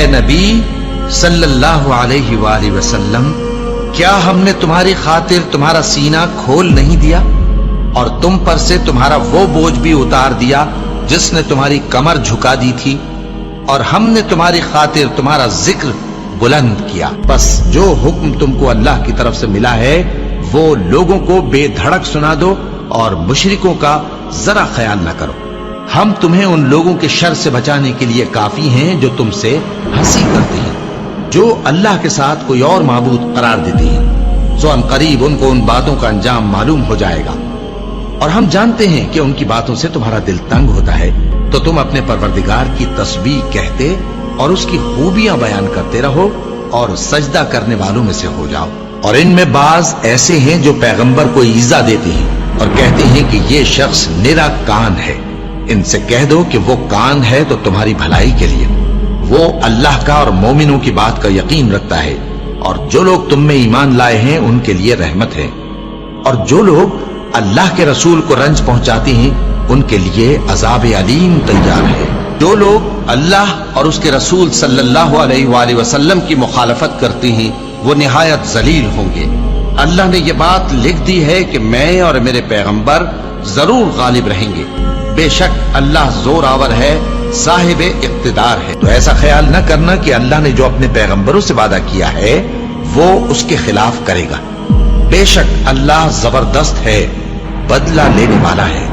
نبی صلی اللہ علیہ وآلہ وسلم، کیا ہم نے تمہاری خاطر تمہارا سینہ کھول نہیں دیا اور تم پر سے تمہارا وہ بوجھ بھی اتار دیا جس نے تمہاری کمر جھکا دی تھی، اور ہم نے تمہاری خاطر تمہارا ذکر بلند کیا۔ بس جو حکم تم کو اللہ کی طرف سے ملا ہے وہ لوگوں کو بے دھڑک سنا دو اور مشرکوں کا ذرا خیال نہ کرو۔ ہم تمہیں ان لوگوں کے شر سے بچانے کے لیے کافی ہیں جو تم سے ہنسی کرتے ہیں، جو اللہ کے ساتھ کوئی اور معبود قرار دیتے ہیں، سو ان قریب ان کو ان باتوں کا انجام معلوم ہو جائے گا، اور ہم جانتے ہیں کہ ان کی باتوں سے تمہارا دل تنگ ہوتا ہے، تو تم اپنے پروردگار کی تسبیح کہتے اور اس کی خوبیاں بیان کرتے رہو اور سجدہ کرنے والوں میں سے ہو جاؤ۔ اور ان میں بعض ایسے ہیں جو پیغمبر کو ایذا دیتے ہیں اور کہتے ہیں کہ یہ شخص نرا کان ہے۔ ان سے کہہ دو کہ وہ کان ہے تو تمہاری بھلائی کے لیے، وہ اللہ کا اور مومنوں کی بات کا یقین رکھتا ہے، اور جو لوگ تم میں ایمان لائے ہیں ان کے لیے رحمت ہے، اور جو لوگ اللہ کے رسول کو رنج پہنچاتے ہیں ان کے لیے عذاب علیم تیار ہے۔ جو لوگ اللہ اور اس کے رسول صلی اللہ علیہ وآلہ وسلم کی مخالفت کرتے ہیں وہ نہایت ذلیل ہوں گے۔ اللہ نے یہ بات لکھ دی ہے کہ میں اور میرے پیغمبر ضرور غالب رہیں گے، بے شک اللہ زور آور ہے، صاحب اقتدار ہے۔ تو ایسا خیال نہ کرنا کہ اللہ نے جو اپنے پیغمبروں سے وعدہ کیا ہے وہ اس کے خلاف کرے گا، بے شک اللہ زبردست ہے، بدلہ لینے والا ہے۔